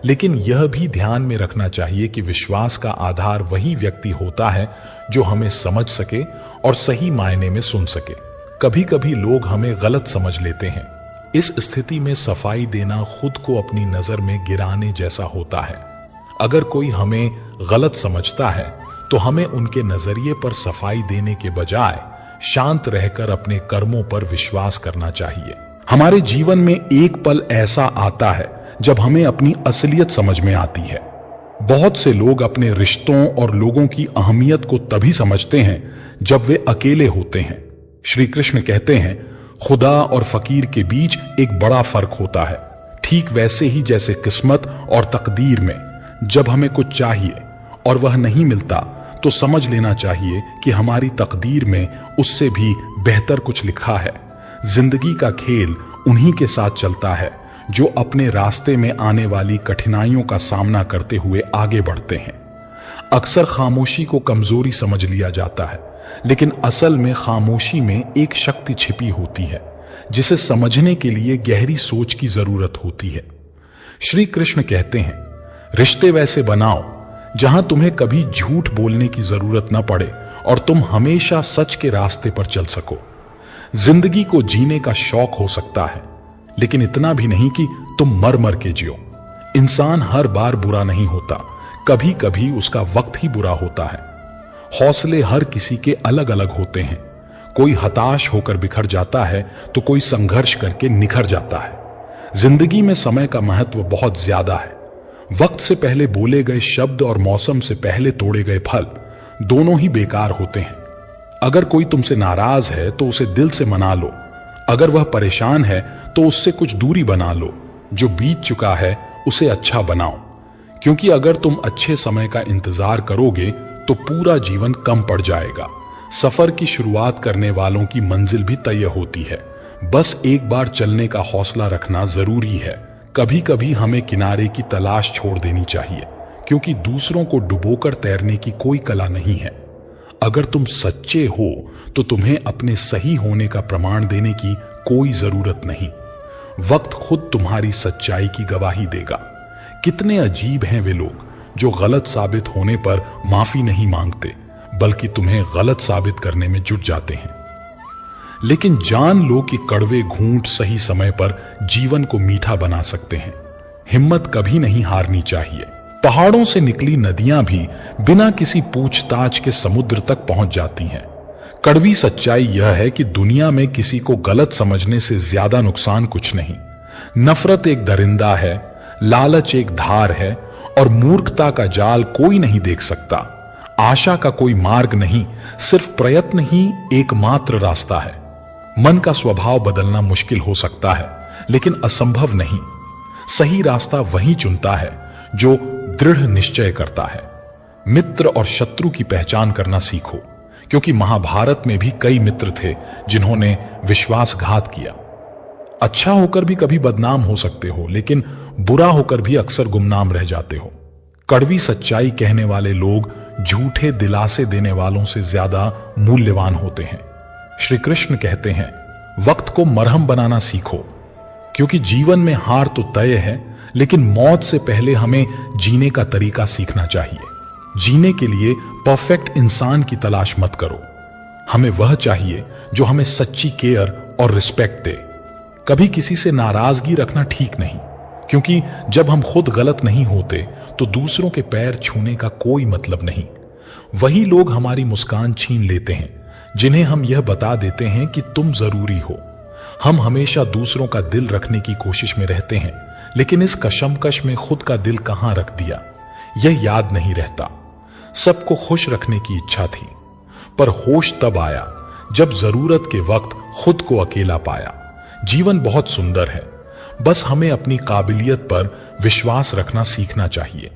लेकिन यह भी ध्यान में रखना चाहिए कि विश्वास का आधार वही व्यक्ति होता है जो हमें समझ सके और सही मायने में सुन सके। कभी कभी लोग हमें गलत समझ लेते हैं। इस स्थिति में सफाई देना खुद को अपनी नजर में गिराने जैसा होता है। अगर कोई हमें गलत समझता है तो हमें उनके नजरिए पर सफाई देने के बजाय शांत रहकर अपने कर्मों पर विश्वास करना चाहिए। हमारे जीवन में एक पल ऐसा आता है जब हमें अपनी असलियत समझ में आती है। बहुत से लोग अपने रिश्तों और लोगों की अहमियत को तभी समझते हैं जब वे अकेले होते हैं। श्री कृष्ण कहते हैं, खुदा और फकीर के बीच एक बड़ा फर्क होता है। ठीक वैसे ही जैसे किस्मत और तकदीर में जब हमें कुछ चाहिए और वह नहीं मिलता तो समझ लेना चाहिए कि हमारी तकदीर में उससे भी बेहतर कुछ लिखा है। जिंदगी का खेल उन्हीं के साथ चलता है जो अपने रास्ते में आने वाली कठिनाइयों का सामना करते हुए आगे बढ़ते हैं। अक्सर खामोशी को कमजोरी समझ लिया जाता है, लेकिन असल में खामोशी में एक शक्ति छिपी होती है जिसे समझने के लिए गहरी सोच की जरूरत होती है। श्री कृष्ण कहते हैं, रिश्ते वैसे बनाओ जहां तुम्हें कभी झूठ बोलने की जरूरत न पड़े और तुम हमेशा सच के रास्ते पर चल सको। जिंदगी को जीने का शौक हो सकता है, लेकिन इतना भी नहीं कि तुम मर मर के जियो। इंसान हर बार बुरा नहीं होता, कभी कभी उसका वक्त ही बुरा होता है। हौसले हर किसी के अलग अलग होते हैं। कोई हताश होकर बिखर जाता है तो कोई संघर्ष करके निखर जाता है। जिंदगी में समय का महत्व बहुत ज्यादा है। वक्त से पहले बोले गए शब्द और मौसम से पहले तोड़े गए फल दोनों ही बेकार होते हैं। अगर कोई तुमसे नाराज है तो उसे दिल से मना लो। अगर वह परेशान है तो उससे कुछ दूरी बना लो। जो बीत चुका है उसे अच्छा बनाओ, क्योंकि अगर तुम अच्छे समय का इंतजार करोगे तो पूरा जीवन कम पड़ जाएगा। सफर की शुरुआत करने वालों की मंजिल भी तय होती है। बस एक बार चलने का हौसला रखना जरूरी है। कभी कभी हमें किनारे की तलाश छोड़ देनी चाहिए, क्योंकि दूसरों को डुबोकर तैरने की कोई कला नहीं है। अगर तुम सच्चे हो तो तुम्हें अपने सही होने का प्रमाण देने की कोई जरूरत नहीं। वक्त खुद तुम्हारी सच्चाई की गवाही देगा। कितने अजीब हैं वे लोग जो गलत साबित होने पर माफी नहीं मांगते, बल्कि तुम्हें गलत साबित करने में जुट जाते हैं। लेकिन जान लो कि कड़वे घूंट सही समय पर जीवन को मीठा बना सकते हैं। हिम्मत कभी नहीं हारनी चाहिए। पहाड़ों से निकली नदियां भी बिना किसी पूछताछ के समुद्र तक पहुंच जाती हैं। कड़वी सच्चाई यह है कि दुनिया में किसी को गलत समझने से ज्यादा नुकसान कुछ नहीं। नफरत एक दरिंदा है, लालच एक धार है और मूर्खता का जाल कोई नहीं देख सकता। आशा का कोई मार्ग नहीं, सिर्फ प्रयत्न ही एकमात्र रास्ता है। मन का स्वभाव बदलना मुश्किल हो सकता है, लेकिन असंभव नहीं। सही रास्ता वही चुनता है जो दृढ़ निश्चय करता है। मित्र और शत्रु की पहचान करना सीखो, क्योंकि महाभारत में भी कई मित्र थे जिन्होंने विश्वासघात किया। अच्छा होकर भी कभी बदनाम हो सकते हो, लेकिन बुरा होकर भी अक्सर गुमनाम रह जाते हो। कड़वी सच्चाई कहने वाले लोग झूठे दिलासे देने वालों से ज्यादा मूल्यवान होते हैं। श्री कृष्ण कहते हैं, वक्त को मरहम बनाना सीखो, क्योंकि जीवन में हार तो तय है, लेकिन मौत से पहले हमें जीने का तरीका सीखना चाहिए। जीने के लिए परफेक्ट इंसान की तलाश मत करो। हमें वह चाहिए जो हमें सच्ची केयर और रिस्पेक्ट दे। कभी किसी से नाराजगी रखना ठीक नहीं, क्योंकि जब हम खुद गलत नहीं होते तो दूसरों के पैर छूने का कोई मतलब नहीं। वही लोग हमारी मुस्कान छीन लेते हैं जिन्हें हम यह बता देते हैं कि तुम जरूरी हो। हम हमेशा दूसरों का दिल रखने की कोशिश में रहते हैं, लेकिन इस कशमकश में खुद का दिल कहां रख दिया यह याद नहीं रहता। सबको खुश रखने की इच्छा थी, पर होश तब आया जब जरूरत के वक्त खुद को अकेला पाया। जीवन बहुत सुंदर है, बस हमें अपनी काबिलियत पर विश्वास रखना सीखना चाहिए।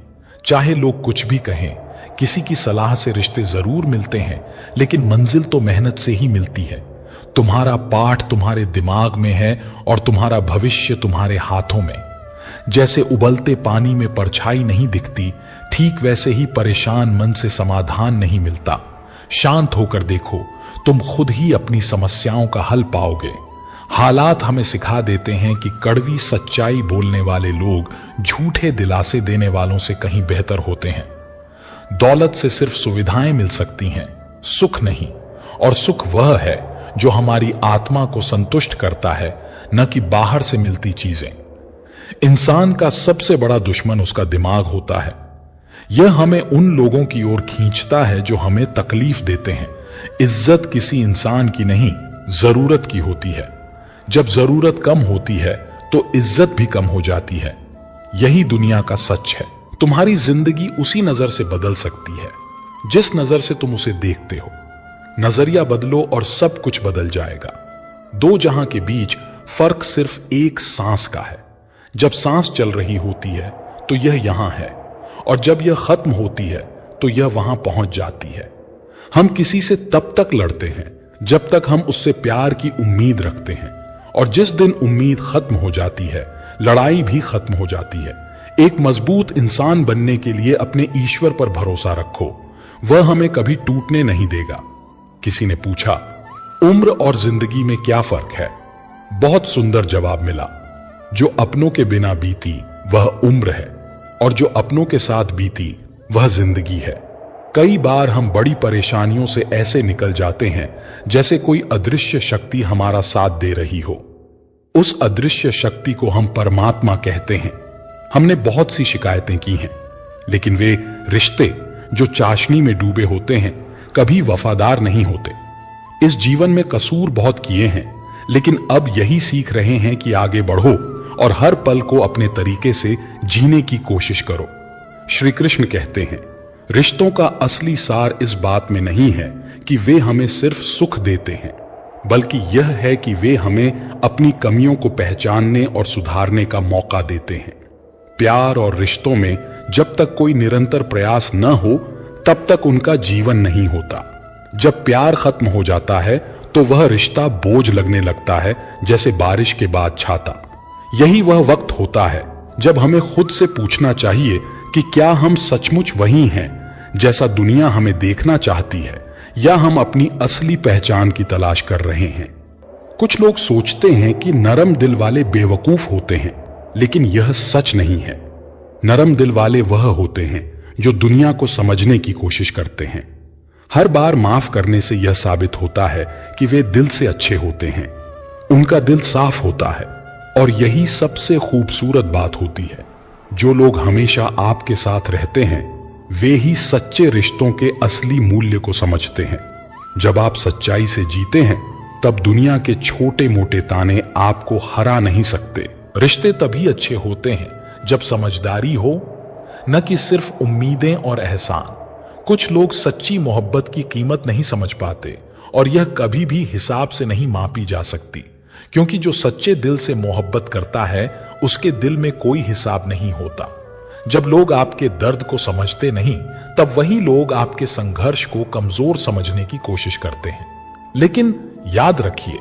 चाहे लोग कुछ भी कहें, किसी की सलाह से रिश्ते जरूर मिलते हैं, लेकिन मंजिल तो मेहनत से ही मिलती है। तुम्हारा पाठ तुम्हारे दिमाग में है और तुम्हारा भविष्य तुम्हारे हाथों में। जैसे उबलते पानी में परछाई नहीं दिखती, ठीक वैसे ही परेशान मन से समाधान नहीं मिलता। शांत होकर देखो, तुम खुद ही अपनी समस्याओं का हल पाओगे। हालात हमें सिखा देते हैं कि कड़वी सच्चाई बोलने वाले लोग झूठे दिलासे देने वालों से कहीं बेहतर होते हैं। दौलत से सिर्फ सुविधाएं मिल सकती हैं, सुख नहीं। और सुख वह है जो हमारी आत्मा को संतुष्ट करता है, न कि बाहर से मिलती चीजें। इंसान का सबसे बड़ा दुश्मन उसका दिमाग होता है। यह हमें उन लोगों की ओर खींचता है जो हमें तकलीफ देते हैं। इज्जत किसी इंसान की नहीं, जरूरत की होती है। जब जरूरत कम होती है तो इज्जत भी कम हो जाती है। यही दुनिया का सच है। तुम्हारी जिंदगी उसी नजर से बदल सकती है जिस नजर से तुम उसे देखते हो। नजरिया बदलो और सब कुछ बदल जाएगा। दो जहां के बीच फर्क सिर्फ एक सांस का है। जब सांस चल रही होती है तो यह यहां है, और जब यह खत्म होती है तो यह वहां पहुंच जाती है। हम किसी से तब तक लड़ते हैं जब तक हम उससे प्यार की उम्मीद रखते हैं, और जिस दिन उम्मीद खत्म हो जाती है, लड़ाई भी खत्म हो जाती है। एक मजबूत इंसान बनने के लिए अपने ईश्वर पर भरोसा रखो, वह हमें कभी टूटने नहीं देगा। किसी ने पूछा, उम्र और जिंदगी में क्या फर्क है? बहुत सुंदर जवाब मिला, जो अपनों के बिना बीती वह उम्र है, और जो अपनों के साथ बीती वह जिंदगी है। कई बार हम बड़ी परेशानियों से ऐसे निकल जाते हैं जैसे कोई अदृश्य शक्ति हमारा साथ दे रही हो। उस अदृश्य शक्ति को हम परमात्मा कहते हैं। हमने बहुत सी शिकायतें की हैं, लेकिन वे रिश्ते जो चाशनी में डूबे होते हैं कभी वफादार नहीं होते। इस जीवन में कसूर बहुत किए हैं, लेकिन अब यही सीख रहे हैं कि आगे बढ़ो और हर पल को अपने तरीके से जीने की कोशिश करो। श्री कृष्ण कहते हैं, रिश्तों का असली सार इस बात में नहीं है कि वे हमें सिर्फ सुख देते हैं, बल्कि यह है कि वे हमें अपनी कमियों को पहचानने और सुधारने का मौका देते हैं। प्यार और रिश्तों में जब तक कोई निरंतर प्रयास न हो तब तक उनका जीवन नहीं होता। जब प्यार खत्म हो जाता है तो वह रिश्ता बोझ लगने लगता है, जैसे बारिश के बाद छाता। यही वह वक्त होता है जब हमें खुद से पूछना चाहिए कि क्या हम सचमुच वही हैं जैसा दुनिया हमें देखना चाहती है, या हम अपनी असली पहचान की तलाश कर रहे हैं। कुछ लोग सोचते हैं कि नरम दिल वाले बेवकूफ होते हैं, लेकिन यह सच नहीं है। नरम दिल वाले वह होते हैं जो दुनिया को समझने की कोशिश करते हैं। हर बार माफ करने से यह साबित होता है कि वे दिल से अच्छे होते हैं, उनका दिल साफ होता है, और यही सबसे खूबसूरत बात होती है। जो लोग हमेशा आपके साथ रहते हैं वे ही सच्चे रिश्तों के असली मूल्य को समझते हैं। जब आप सच्चाई से जीते हैं तब दुनिया के छोटे मोटे ताने आपको हरा नहीं सकते। रिश्ते तभी अच्छे होते हैं जब समझदारी हो, न कि सिर्फ उम्मीदें और एहसान। कुछ लोग सच्ची मोहब्बत की कीमत नहीं समझ पाते, और यह कभी भी हिसाब से नहीं मापी जा सकती, क्योंकि जो सच्चे दिल से मोहब्बत करता है उसके दिल में कोई हिसाब नहीं होता। जब लोग आपके दर्द को समझते नहीं, तब वही लोग आपके संघर्ष को कमजोर समझने की कोशिश करते हैं। लेकिन याद रखिए,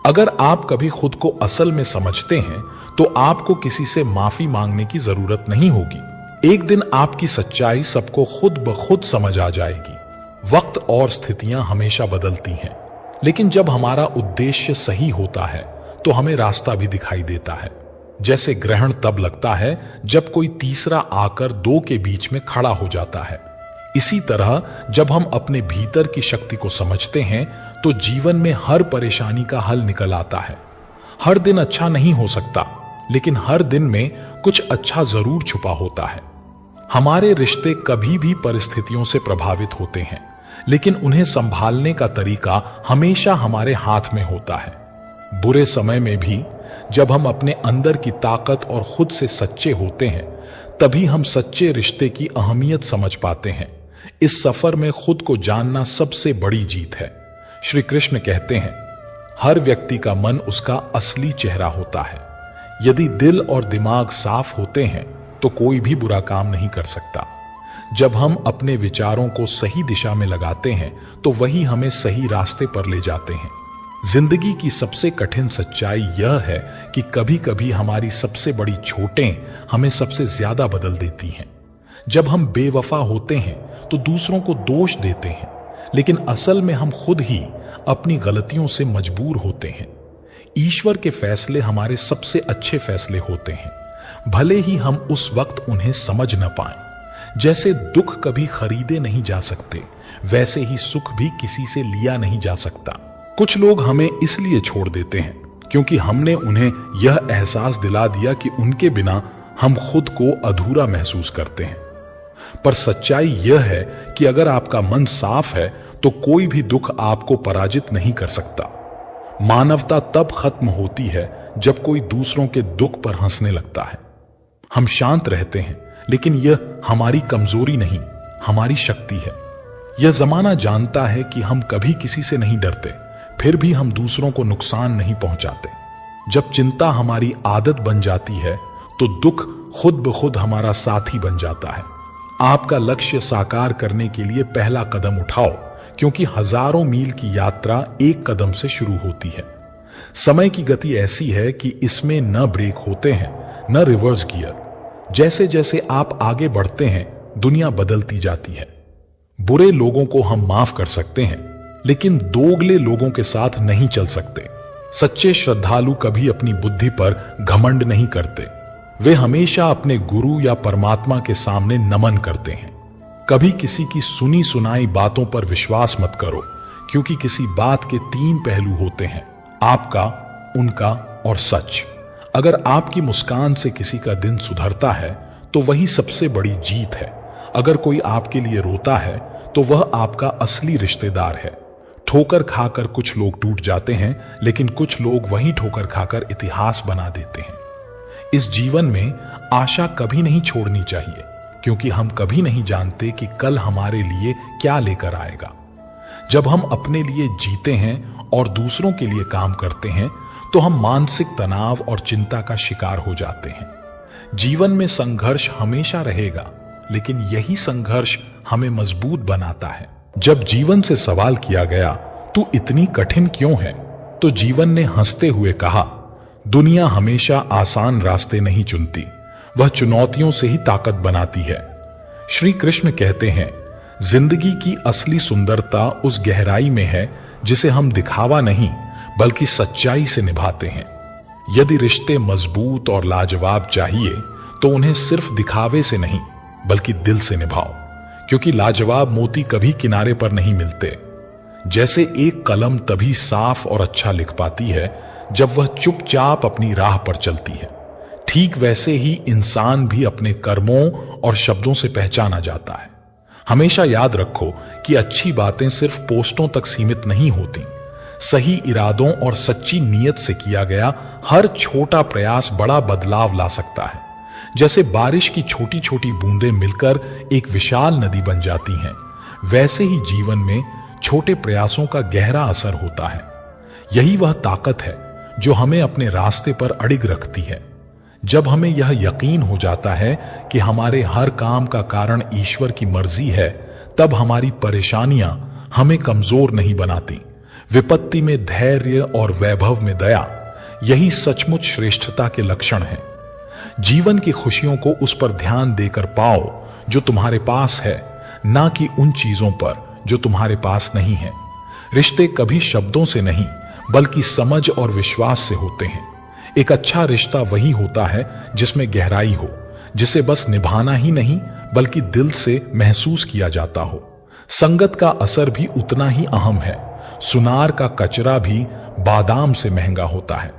अगर आप कभी खुद को असल में समझते हैं तो आपको किसी से माफी मांगने की जरूरत नहीं होगी। एक दिन आपकी सच्चाई सबको खुद ब खुद समझ आ जाएगी। वक्त और स्थितियां हमेशा बदलती हैं, लेकिन जब हमारा उद्देश्य सही होता है तो हमें रास्ता भी दिखाई देता है। जैसे ग्रहण तब लगता है जब कोई तीसरा आकर दो के बीच में खड़ा हो जाता है। इसी तरह जब हम अपने भीतर की शक्ति को समझते हैं तो जीवन में हर परेशानी का हल निकल आता है। हर दिन अच्छा नहीं हो सकता, लेकिन हर दिन में कुछ अच्छा जरूर छुपा होता है। हमारे रिश्ते कभी भी परिस्थितियों से प्रभावित होते हैं, लेकिन उन्हें संभालने का तरीका हमेशा हमारे हाथ में होता है। बुरे समय में भी जब हम अपने अंदर की ताकत और खुद से सच्चे होते हैं, तभी हम सच्चे रिश्ते की अहमियत समझ पाते हैं। इस सफर में खुद को जानना सबसे बड़ी जीत है। श्री कृष्ण कहते हैं, हर व्यक्ति का मन उसका असली चेहरा होता है। यदि दिल और दिमाग साफ होते हैं तो कोई भी बुरा काम नहीं कर सकता। जब हम अपने विचारों को सही दिशा में लगाते हैं तो वही हमें सही रास्ते पर ले जाते हैं। जिंदगी की सबसे कठिन सच्चाई यह है कि कभी कभी हमारी सबसे बड़ी चोटें हमें सबसे ज्यादा बदल देती हैं। जब हम बेवफा होते हैं तो दूसरों को दोष देते हैं, लेकिन असल में हम खुद ही अपनी गलतियों से मजबूर होते हैं। ईश्वर के फैसले हमारे सबसे अच्छे फैसले होते हैं, भले ही हम उस वक्त उन्हें समझ न पाएं। जैसे दुख कभी खरीदे नहीं जा सकते, वैसे ही सुख भी किसी से लिया नहीं जा सकता। कुछ लोग हमें इसलिए छोड़ देते हैं क्योंकि हमने उन्हें यह एहसास दिला दिया कि उनके बिना हम खुद को अधूरा महसूस करते हैं। पर सच्चाई यह है कि अगर आपका मन साफ है तो कोई भी दुख आपको पराजित नहीं कर सकता। मानवता तब खत्म होती है जब कोई दूसरों के दुख पर हंसने लगता है। हम शांत रहते हैं, लेकिन यह हमारी कमजोरी नहीं, हमारी शक्ति है। यह जमाना जानता है कि हम कभी किसी से नहीं डरते, फिर भी हम दूसरों को नुकसान नहीं पहुंचाते। जब चिंता हमारी आदत बन जाती है तो दुख खुद ब खुद हमारा साथी बन जाता है। आपका लक्ष्य साकार करने के लिए पहला कदम उठाओ, क्योंकि हजारों मील की यात्रा एक कदम से शुरू होती है। समय की गति ऐसी है कि इसमें न ब्रेक होते हैं न रिवर्स गियर। जैसे जैसे आप आगे बढ़ते हैं, दुनिया बदलती जाती है। बुरे लोगों को हम माफ कर सकते हैं, लेकिन दोगले लोगों के साथ नहीं चल सकते। सच्चे श्रद्धालु कभी अपनी बुद्धि पर घमंड नहीं करते। वे हमेशा अपने गुरु या परमात्मा के सामने नमन करते हैं। कभी किसी की सुनी सुनाई बातों पर विश्वास मत करो, क्योंकि किसी बात के 3 पहलू होते हैं, आपका, उनका और सच। अगर आपकी मुस्कान से किसी का दिन सुधरता है तो वही सबसे बड़ी जीत है। अगर कोई आपके लिए रोता है तो वह आपका असली रिश्तेदार है। ठोकर खाकर कुछ लोग टूट जाते हैं, लेकिन कुछ लोग वही ठोकर खाकर इतिहास बना देते हैं। इस जीवन में आशा कभी नहीं छोड़नी चाहिए, क्योंकि हम कभी नहीं जानते कि कल हमारे लिए क्या लेकर आएगा। जब हम अपने लिए जीते हैं और दूसरों के लिए काम करते हैं तो हम मानसिक तनाव और चिंता का शिकार हो जाते हैं। जीवन में संघर्ष हमेशा रहेगा, लेकिन यही संघर्ष हमें मजबूत बनाता है। जब जीवन से सवाल किया गया, तू इतनी कठिन क्यों है, तो जीवन ने हंसते हुए कहा, दुनिया हमेशा आसान रास्ते नहीं चुनती, वह चुनौतियों से ही ताकत बनाती है। श्री कृष्ण कहते हैं, जिंदगी की असली सुंदरता उस गहराई में है जिसे हम दिखावा नहीं बल्कि सच्चाई से निभाते हैं। यदि रिश्ते मजबूत और लाजवाब चाहिए तो उन्हें सिर्फ दिखावे से नहीं बल्कि दिल से निभाओ, क्योंकि लाजवाब मोती कभी किनारे पर नहीं मिलते। जैसे एक कलम तभी साफ और अच्छा लिख पाती है जब वह चुपचाप अपनी राह पर चलती है, ठीक वैसे ही इंसान भी अपने कर्मों और शब्दों से पहचाना जाता है। हमेशा याद रखो कि अच्छी बातें सिर्फ पोस्टों तक सीमित नहीं होती। सही इरादों और सच्ची नीयत से किया गया हर छोटा प्रयास बड़ा बदलाव ला सकता है। जैसे बारिश की छोटी छोटी बूंदें मिलकर एक विशाल नदी बन जाती हैं, वैसे ही जीवन में छोटे प्रयासों का गहरा असर होता है। यही वह ताकत है जो हमें अपने रास्ते पर अडिग रखती है। जब हमें यह यकीन हो जाता है कि हमारे हर काम का कारण ईश्वर की मर्जी है, तब हमारी परेशानियां हमें कमजोर नहीं बनाती। विपत्ति में धैर्य और वैभव में दया, यही सचमुच श्रेष्ठता के लक्षण हैं। जीवन की खुशियों को उस पर ध्यान देकर पाओ जो तुम्हारे पास है, ना कि उन चीजों पर जो तुम्हारे पास नहीं है। रिश्ते कभी शब्दों से नहीं बल्कि समझ और विश्वास से होते हैं। एक अच्छा रिश्ता वही होता है जिसमें गहराई हो, जिसे बस निभाना ही नहीं बल्कि दिल से महसूस किया जाता हो। संगत का असर भी उतना ही अहम है। सुनार का कचरा भी बादाम से महंगा होता है।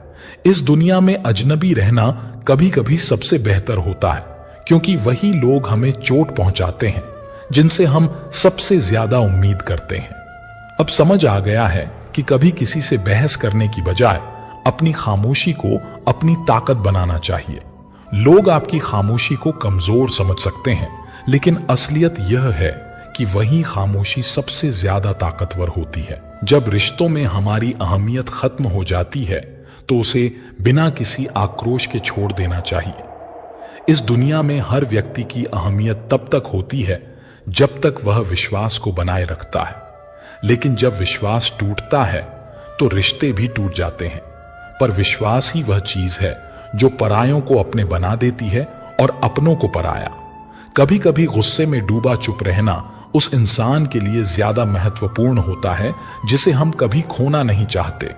इस दुनिया में अजनबी रहना कभी कभी सबसे बेहतर होता है, क्योंकि वही लोग हमें चोट पहुंचाते हैं जिनसे हम सबसे ज्यादा उम्मीद करते हैं। अब समझ आ गया है कि कभी किसी से बहस करने की बजाय अपनी खामोशी को अपनी ताकत बनाना चाहिए। लोग आपकी खामोशी को कमजोर समझ सकते हैं, लेकिन असलियत यह है कि वही खामोशी सबसे ज्यादा ताकतवर होती है। जब रिश्तों में हमारी अहमियत खत्म हो जाती है तो उसे बिना किसी आक्रोश के छोड़ देना चाहिए। इस दुनिया में हर व्यक्ति की अहमियत तब तक होती है जब तक वह विश्वास को बनाए रखता है, लेकिन जब विश्वास टूटता है तो रिश्ते भी टूट जाते हैं। पर विश्वास ही वह चीज है जो परायों को अपने बना देती है और अपनों को पराया। कभी कभी गुस्से में डूबा चुप रहना उस इंसान के लिए ज्यादा महत्वपूर्ण होता है जिसे हम कभी खोना नहीं चाहते।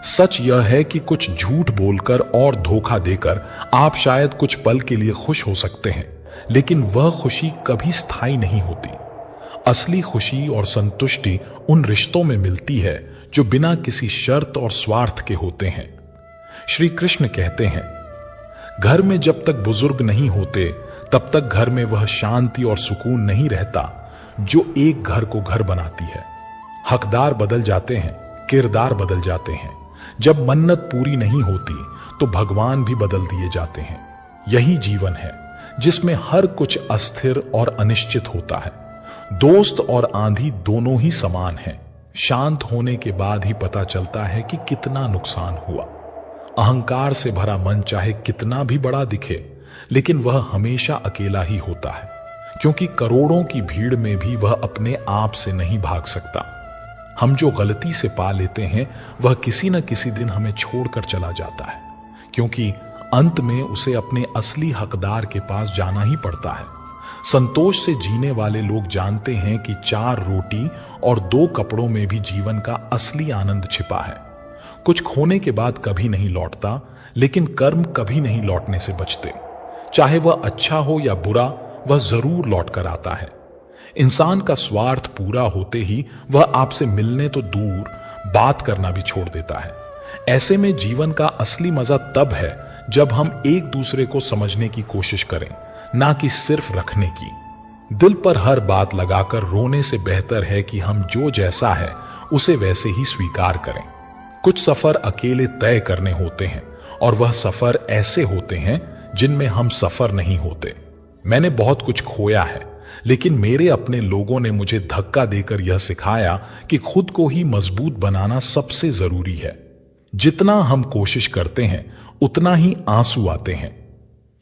सच यह है कि कुछ झूठ बोलकर और धोखा देकर आप शायद कुछ पल के लिए खुश हो सकते हैं, लेकिन वह खुशी कभी स्थायी नहीं होती। असली खुशी और संतुष्टि उन रिश्तों में मिलती है जो बिना किसी शर्त और स्वार्थ के होते हैं। श्री कृष्ण कहते हैं, घर में जब तक बुजुर्ग नहीं होते तब तक घर में वह शांति और सुकून नहीं रहता जो एक घर को घर बनाती है। हकदार बदल जाते हैं, किरदार बदल जाते हैं। जब मन्नत पूरी नहीं होती तो भगवान भी बदल दिए जाते हैं। यही जीवन है जिसमें हर कुछ अस्थिर और अनिश्चित होता है। दोस्त और आंधी दोनों ही समान हैं। शांत होने के बाद ही पता चलता है कि कितना नुकसान हुआ। अहंकार से भरा मन चाहे कितना भी बड़ा दिखे, लेकिन वह हमेशा अकेला ही होता है, क्योंकि करोड़ों की भीड़ में भी वह अपने आप से नहीं भाग सकता। हम जो गलती से पा लेते हैं वह किसी न किसी दिन हमें छोड़कर चला जाता है, क्योंकि अंत में उसे अपने असली हकदार के पास जाना ही पड़ता है। संतोष से जीने वाले लोग जानते हैं कि 4 रोटी और 2 कपड़ों में भी जीवन का असली आनंद छिपा है। कुछ खोने के बाद कभी नहीं लौटता, लेकिन कर्म कभी नहीं लौटने से बचते। चाहे वह अच्छा हो या बुरा, वह जरूर लौट कर आता है। इंसान का स्वार्थ पूरा होते ही वह आपसे मिलने तो दूर, बात करना भी छोड़ देता है। ऐसे में जीवन का असली मजा तब है जब हम एक दूसरे को समझने की कोशिश करें, ना कि सिर्फ रखने की। दिल पर हर बात लगाकर रोने से बेहतर है कि हम जो जैसा है उसे वैसे ही स्वीकार करें। कुछ सफर अकेले तय करने होते हैं और वह सफर ऐसे होते हैं जिनमें हम सफर नहीं होते। मैंने बहुत कुछ खोया है, लेकिन मेरे अपने लोगों ने मुझे धक्का देकर यह सिखाया कि खुद को ही मजबूत बनाना सबसे जरूरी है। जितना हम कोशिश करते हैं उतना ही आंसू आते हैं।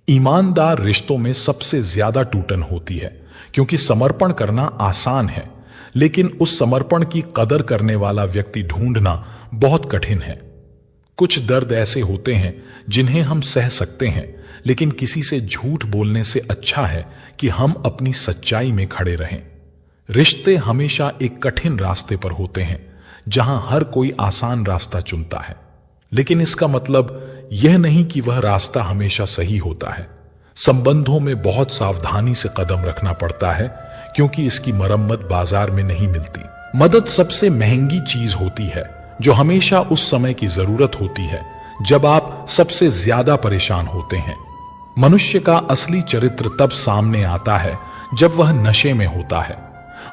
ईमानदार रिश्तों में सबसे ज्यादा टूटन होती है, क्योंकि समर्पण करना आसान है, लेकिन उस समर्पण की कदर करने वाला व्यक्ति ढूंढना बहुत कठिन है। कुछ दर्द ऐसे होते हैं जिन्हें हम सह सकते हैं, लेकिन किसी से झूठ बोलने से अच्छा है कि हम अपनी सच्चाई में खड़े रहें। रिश्ते हमेशा एक कठिन रास्ते पर होते हैं, जहां हर कोई आसान रास्ता चुनता है, लेकिन इसका मतलब यह नहीं कि वह रास्ता हमेशा सही होता है। संबंधों में बहुत सावधानी से कदम रखना पड़ता है, क्योंकि इसकी मरम्मत बाजार में नहीं मिलती। मदद सबसे महंगी चीज होती है, जो हमेशा उस समय की जरूरत होती है जब आप सबसे ज्यादा परेशान होते हैं। मनुष्य का असली चरित्र तब सामने आता है जब वह नशे में होता है।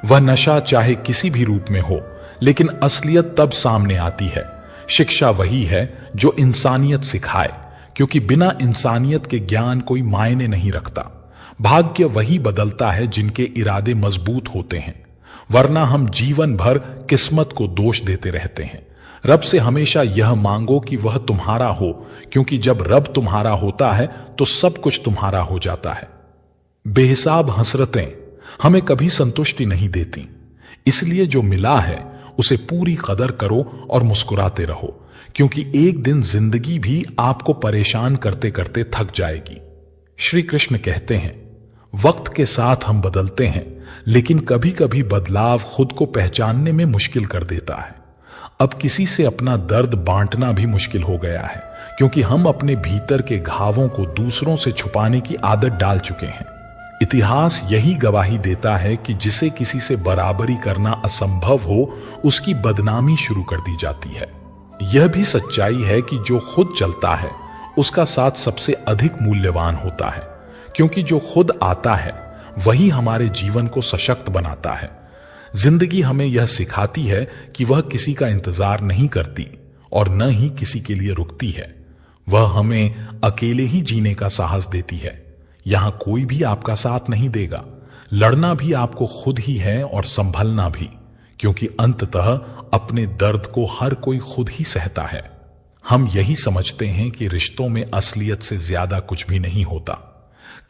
वह नशा चाहे किसी भी रूप में हो, लेकिन असलियत तब सामने आती है। शिक्षा वही है जो इंसानियत सिखाए, क्योंकि बिना इंसानियत के ज्ञान कोई मायने नहीं रखता। भाग्य वही बदलता है जिनके इरादे मजबूत होते हैं, वरना हम जीवन भर किस्मत को दोष देते रहते हैं। रब से हमेशा यह मांगो कि वह तुम्हारा हो, क्योंकि जब रब तुम्हारा होता है तो सब कुछ तुम्हारा हो जाता है। बेहिसाब हसरतें हमें कभी संतुष्टि नहीं देती, इसलिए जो मिला है उसे पूरी कदर करो और मुस्कुराते रहो, क्योंकि एक दिन जिंदगी भी आपको परेशान करते करते थक जाएगी। श्री कृष्ण कहते हैं, वक्त के साथ हम बदलते हैं, लेकिन कभी कभी बदलाव खुद को पहचानने में मुश्किल कर देता है। अब किसी से अपना दर्द बांटना भी मुश्किल हो गया है, क्योंकि हम अपने भीतर के घावों को दूसरों से छुपाने की आदत डाल चुके हैं। इतिहास यही गवाही देता है कि जिसे किसी से बराबरी करना असंभव हो, उसकी बदनामी शुरू कर दी जाती है। यह भी सच्चाई है कि जो खुद चलता है उसका साथ सबसे अधिक मूल्यवान होता है, क्योंकि जो खुद आता है वही हमारे जीवन को सशक्त बनाता है। जिंदगी हमें यह सिखाती है कि वह किसी का इंतजार नहीं करती और न ही किसी के लिए रुकती है। वह हमें अकेले ही जीने का साहस देती है। यहां कोई भी आपका साथ नहीं देगा। लड़ना भी आपको खुद ही है और संभलना भी, क्योंकि अंततः अपने दर्द को हर कोई खुद ही सहता है। हम यही समझते हैं कि रिश्तों में असलियत से ज्यादा कुछ भी नहीं होता।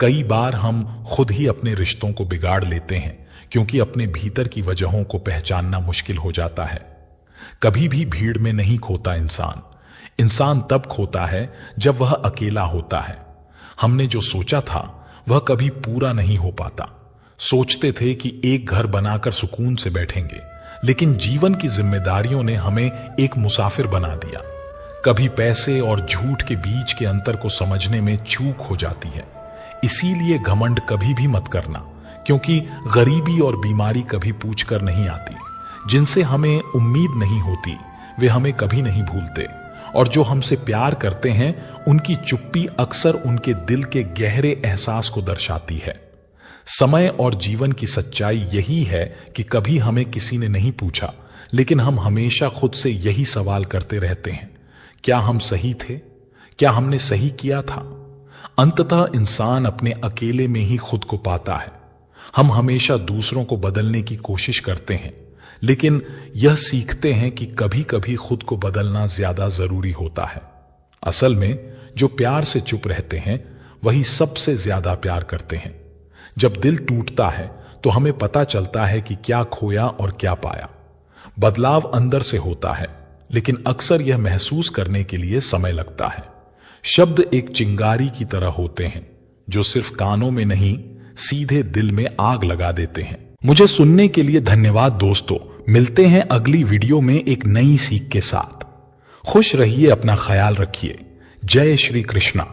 कई बार हम खुद ही अपने रिश्तों को बिगाड़ लेते हैं, क्योंकि अपने भीतर की वजहों को पहचानना मुश्किल हो जाता है। कभी भी भीड़ में नहीं खोता इंसान। इंसान तब खोता है जब वह अकेला होता है। हमने जो सोचा था वह कभी पूरा नहीं हो पाता। सोचते थे कि एक घर बनाकर सुकून से बैठेंगे, लेकिन जीवन की जिम्मेदारियों ने हमें एक मुसाफिर बना दिया। कभी पैसे और झूठ के बीच के अंतर को समझने में चूक हो जाती है। इसीलिए घमंड कभी भी मत करना, क्योंकि गरीबी और बीमारी कभी पूछ कर नहीं आती। जिनसे हमें उम्मीद नहीं होती वे हमें कभी नहीं भूलते, और जो हमसे प्यार करते हैं उनकी चुप्पी अक्सर उनके दिल के गहरे एहसास को दर्शाती है। समय और जीवन की सच्चाई यही है कि कभी हमें किसी ने नहीं पूछा, लेकिन हम हमेशा खुद से यही सवाल करते रहते हैं, क्या हम सही थे? क्या हमने सही किया था? अंततः इंसान अपने अकेले में ही खुद को पाता है। हम हमेशा दूसरों को बदलने की कोशिश करते हैं, लेकिन यह सीखते हैं कि कभी कभी खुद को बदलना ज्यादा जरूरी होता है। असल में जो प्यार से चुप रहते हैं वही सबसे ज्यादा प्यार करते हैं। जब दिल टूटता है तो हमें पता चलता है कि क्या खोया और क्या पाया। बदलाव अंदर से होता है, लेकिन अक्सर यह महसूस करने के लिए समय लगता है। शब्द एक चिंगारी की तरह होते हैं, जो सिर्फ कानों में नहीं सीधे दिल में आग लगा देते हैं। मुझे सुनने के लिए धन्यवाद दोस्तों। मिलते हैं अगली वीडियो में एक नई सीख के साथ। खुश रहिए, अपना ख्याल रखिए। जय श्री कृष्णा।